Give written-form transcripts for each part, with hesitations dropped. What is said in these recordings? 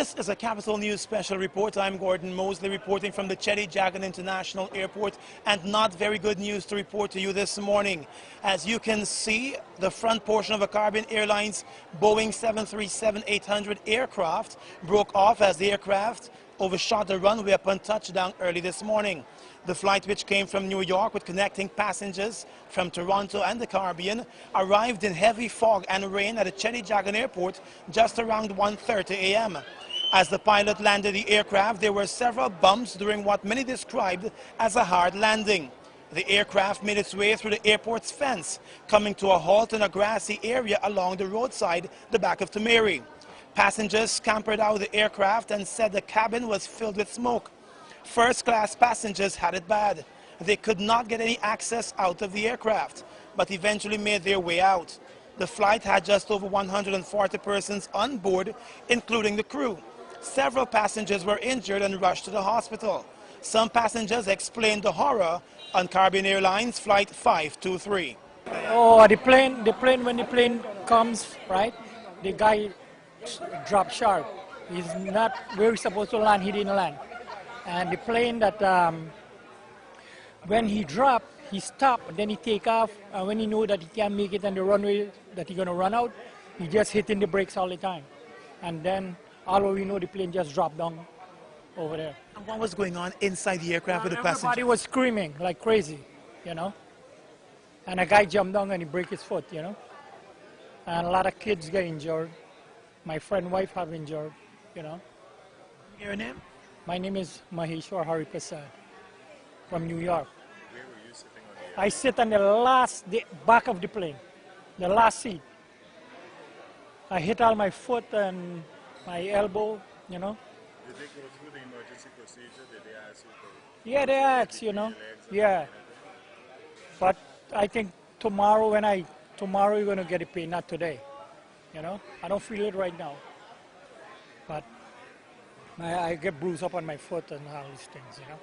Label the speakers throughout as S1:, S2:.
S1: This is a Capital News special report. I'm Gordon Mosley reporting from the Cheddi-Jagan International Airport, and not very good news to report to you this morning. As you can see, the front portion of a Caribbean Airlines Boeing 737-800 aircraft broke off as the aircraft overshot the runway upon touchdown early this morning. The flight, which came from New York with connecting passengers from Toronto and the Caribbean, arrived in heavy fog and rain at the Cheddi-Jagan Airport just around 1:30 a.m. As the pilot landed the aircraft, there were several bumps during what many described as a hard landing. The aircraft made its way through the airport's fence, coming to a halt in a grassy area along the roadside, the back of Tamari. Passengers scampered out of the aircraft and said the cabin was filled with smoke. First-class passengers had it bad. They could not get any access out of the aircraft, but eventually made their way out. The flight had just over 140 persons on board, including the crew. Several passengers were injured and rushed to the hospital. Some passengers explained the horror on Caribbean Airlines Flight 523.
S2: Oh, the plane, when the plane comes, right, the guy dropped sharp. He's not where he's supposed to land, he didn't land. And the plane that, when he dropped, he stopped, then he take off, and when he knew that he can't make it on the runway, that he's gonna run out, he just hitting the brakes all the time. And then, all we know, the plane just dropped down over there.
S1: And what was going on inside the aircraft with the passengers?
S2: Everybody was screaming like crazy, you know. And a guy jumped down and he broke his foot, you know. And a lot of kids get injured. My friend's wife have injured, you know.
S1: Your name?
S2: My name is Maheshwar Hari Prasad from New York.
S3: Where were you sitting on the airplane?
S2: I sit on the back of the plane, the last seat. I hit all my foot and my elbow, you know.
S3: Did they go through the emergency procedure? Did they ask you for...
S2: Yeah, they asked, you know. Yeah. But I think tomorrow you're going to get it paid, not today. You know, I don't feel it right now. But I get bruised up on my foot and all these things, you know.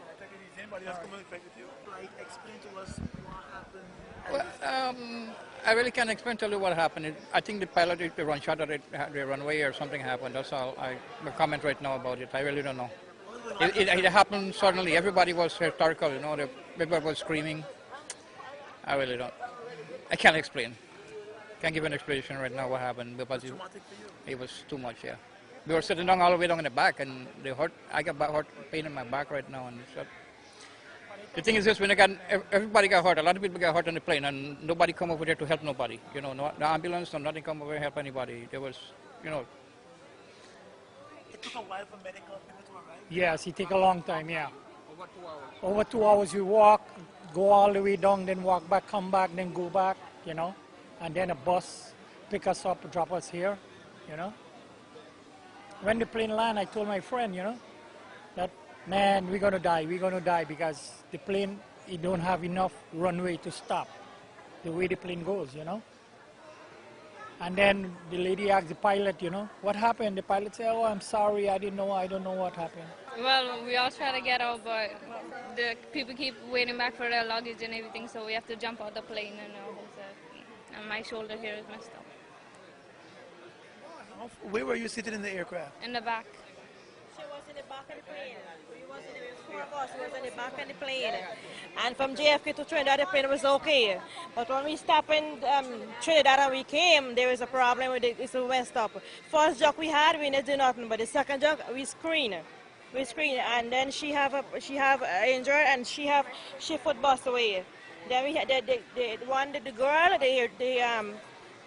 S1: Is anybody else coming affected you? Like, explain to us what happened.
S4: Well, I really can't explain to you what happened. I think the pilot did the run shot at the runway or something happened. That's all. I will comment right now about it. I really don't know. It happened suddenly. Everybody was hysterical, you know. Everybody was screaming. I really don't. I can't explain. Can't give an explanation right now what happened because it was too much. Yeah, we were sitting down all the way down in the back, and I got pain in my back right now. And so, the thing is this: when everybody got hurt, a lot of people got hurt on the plane, and nobody come over there to help nobody. You know, no ambulance, no nothing come over to help anybody. There was, you know.
S1: It took a while for medical people to arrive.
S2: Yes, it take a long time. Yeah.
S4: Over 2 hours.
S2: Over 2 hours, we walk, go all the way down, then walk back, come back, then go back. You know. And then a bus pick us up, drop us here, you know. When the plane landed, I told my friend, you know, that, man, we're going to die because the plane, it don't have enough runway to stop the way the plane goes, you know. And then the lady asked the pilot, you know, what happened? The pilot said, oh, I'm sorry, I don't know what happened.
S5: Well, we all try to get out, but the people keep waiting back for their luggage and everything, so we have to jump out the plane and all this. And my shoulder here is messed up.
S1: Where were you sitting in the aircraft?
S5: In the back.
S6: She was in the back of the plane. We was in the 4 of us was in the back of the plane. And from JFK to Trinidad, the plane was okay. But when we stopped in Trinidad and we came, there was a problem with it. So we went stop. First jog we had, we didn't do nothing. But the second jog, we screened. And then she have injured and she foot bust away. Then we had the girl,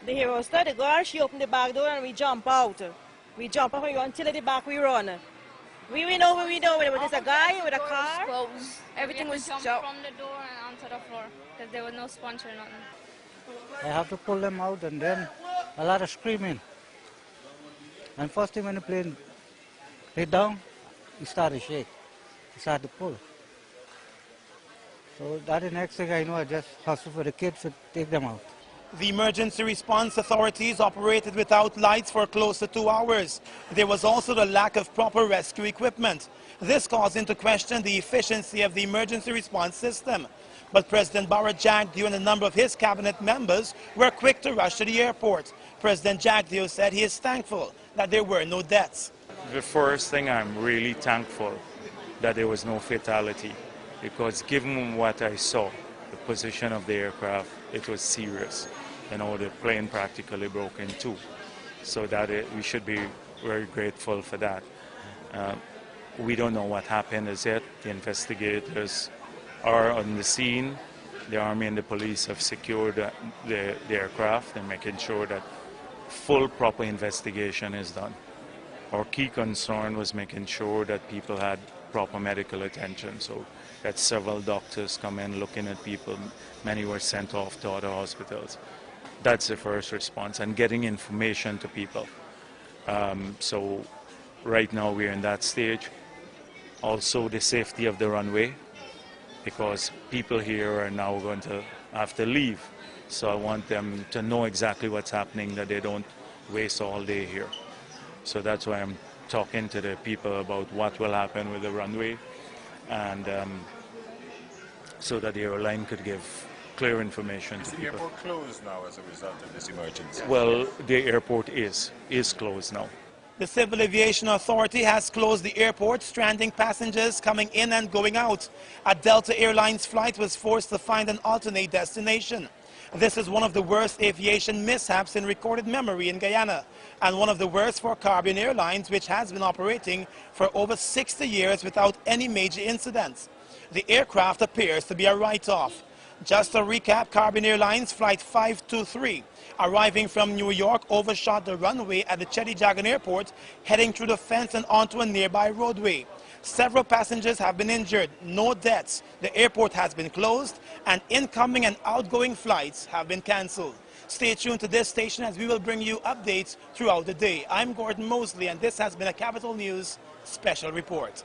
S6: the hostess, the girl, she opened the back door and we jump out. We jump out, we run till at the back, we run. We know where we know, there was a guy with a car.
S5: Everything was jumped from the door and onto the floor because there was no sponge or nothing.
S7: I have to pull them out and then a lot of screaming. And first thing when the plane hit down, it started to shake. It started to pull. So that is the next thing I know, I just hustle for the kids to take them out.
S1: The emergency response authorities operated without lights for close to 2 hours. There was also the lack of proper rescue equipment. This caused into question the efficiency of the emergency response system. But President Barra Jagdeo and a number of his cabinet members were quick to rush to the airport. President Jagdeo said he is thankful that there were no deaths.
S8: The first thing, I'm really thankful that there was no fatality, because given what I saw, the position of the aircraft, it was serious. You know, the plane practically broke in two. So we should be very grateful for that. We don't know what happened as yet. The investigators are on the scene. The Army and the police have secured the aircraft and making sure that full proper investigation is done. Our key concern was making sure that people had proper medical attention, so that several doctors come in looking at people. Many were sent off to other hospitals. That's the first response, and getting information to people. So right now we're in that stage. Also the safety of the runway, because people here are now going to have to leave. So I want them to know exactly what's happening, that they don't waste all day here. So that's why I'm talking to the people about what will happen with the runway, and so that the airline could give clear information to people.
S3: Is the airport closed now as a result of this emergency?
S8: Well, the airport is closed now.
S1: The Civil Aviation Authority has closed the airport, stranding passengers coming in and going out. A Delta Airlines flight was forced to find an alternate destination. This is one of the worst aviation mishaps in recorded memory in Guyana, and one of the worst for Caribbean Airlines, which has been operating for over 60 years without any major incidents. The aircraft appears to be a write-off. Just to recap, Caribbean Airlines Flight 523, arriving from New York, overshot the runway at the Cheddi-Jagan Airport, heading through the fence and onto a nearby roadway. Several passengers have been injured, no deaths. The airport has been closed, and incoming and outgoing flights have been cancelled. Stay tuned to this station as we will bring you updates throughout the day. I'm Gordon Mosley, and this has been a Capital News Special Report.